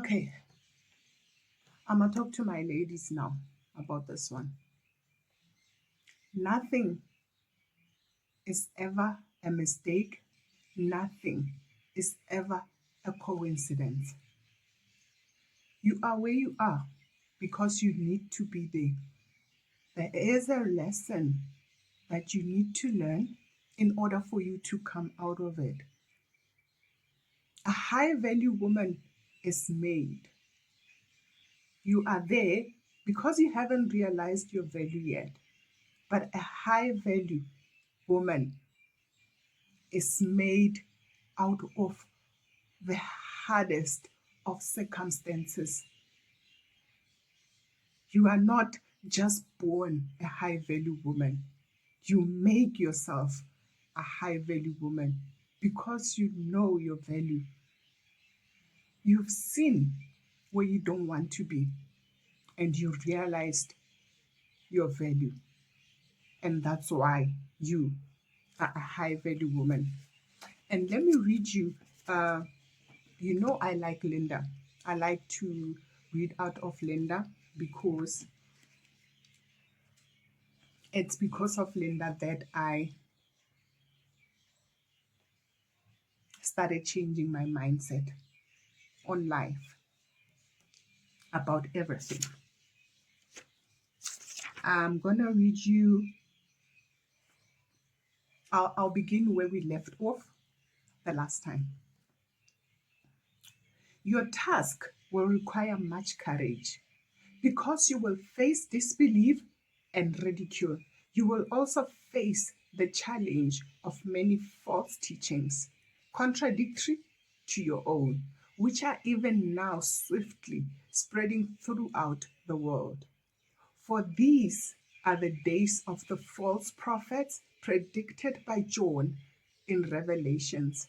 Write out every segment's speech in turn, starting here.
Okay, I'm gonna talk to my ladies now about this one. Nothing is ever a mistake, nothing is ever a coincidence. You are where you are because you need to be there. There is a lesson that you need to learn in order for you to come out of it. A high value woman is made. You are there because you haven't realized your value yet. But a high value woman is made out of the hardest of circumstances. You are not just born a high value woman. You make yourself a high value woman because you know your value. You've seen where you don't want to be and you realized your value. And that's why you are a high value woman. And let me read you, I like Linda. I like to read out of Linda because it's because of Linda that I started changing my mindset on life about everything. I'm going to read you, I'll begin where we left off the last time. Your task will require much courage because you will face disbelief and ridicule. You will also face the challenge of many false teachings, contradictory to your own, which are even now swiftly spreading throughout the world. For these are the days of the false prophets predicted by John in Revelations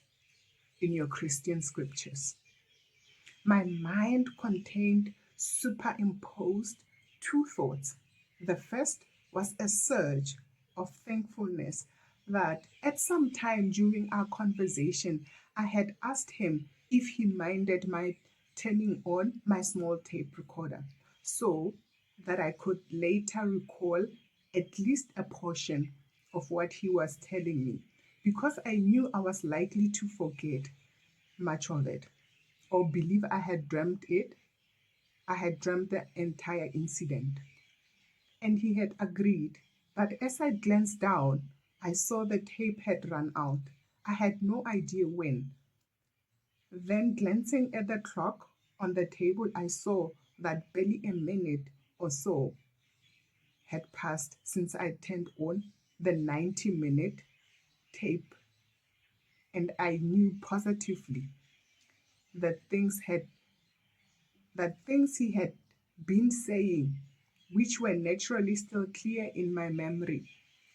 in your Christian scriptures. My mind contained superimposed two thoughts. The first was a surge of thankfulness that at some time during our conversation, I had asked him if he minded my turning on my small tape recorder so that I could later recall at least a portion of what he was telling me because I knew I was likely to forget much of it or believe I had dreamt it. I had dreamt the entire incident. And he had agreed. But as I glanced down, I saw the tape had run out. I had no idea when. Then, glancing at the clock on the table, I saw that barely a minute or so had passed since I turned on the 90-minute tape. And I knew positively that things he had been saying, which were naturally still clear in my memory,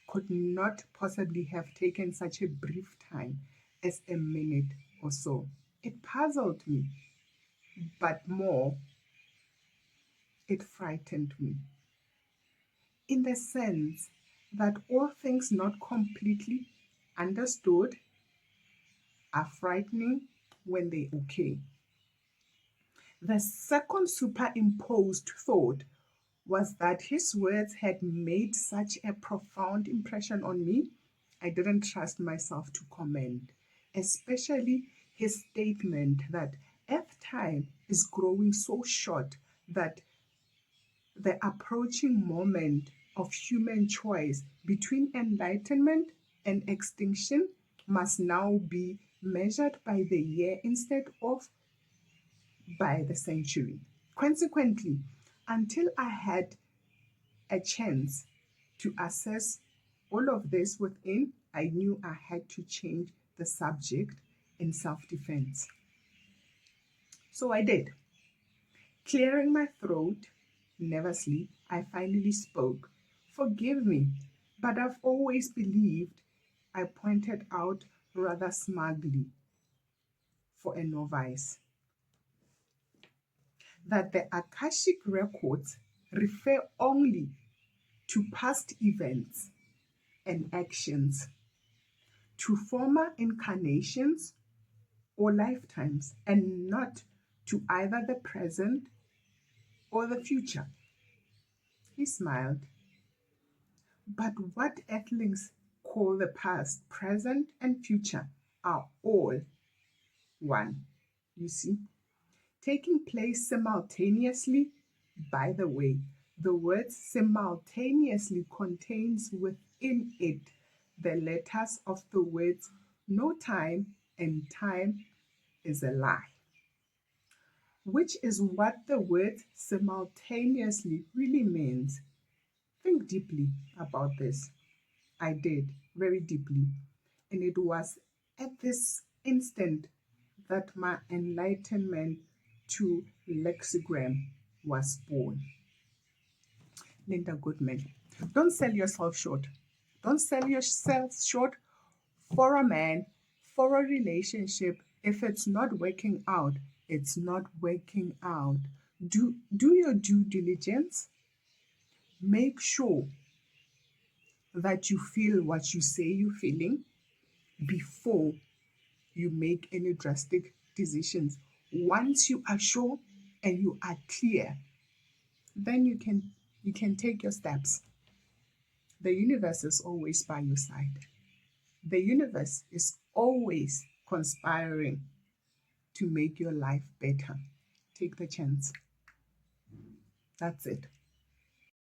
could not possibly have taken such a brief time as a minute or so. It puzzled me, but more, it frightened me, in the sense that all things not completely understood are frightening when they occur. The second superimposed thought was that his words had made such a profound impression on me, I didn't trust myself to comment, especially his statement that Earth time is growing so short that the approaching moment of human choice between enlightenment and extinction must now be measured by the year instead of by the century. Consequently, until I had a chance to assess all of this within, I knew I had to change the subject in self defense. So I did. Clearing my throat, nervously, I finally spoke. Forgive me, but I've always believed, I pointed out rather smugly for a novice, that the Akashic records refer only to past events and actions, to former incarnations or lifetimes, and not to either the present or the future. He smiled. But what Earthlings call the past, present, and future are all one, you see, taking place simultaneously. By the way, the word simultaneously contains within it the letters of the words no time and time is a lie, which is what the word simultaneously really means. Think deeply about this. I did, very deeply. And it was at this instant that my enlightenment to lexigram was born. Linda Goodman. Don't sell yourself short. Don't sell yourself short for a man, for a relationship. If it's not working out, it's not working out. Do your due diligence. Make sure that you feel what you say you're feeling before you make any drastic decisions. Once you are sure and you are clear, then you can take your steps. The universe is always by your side. The universe is always conspiring to make your life better. Take the chance. That's it.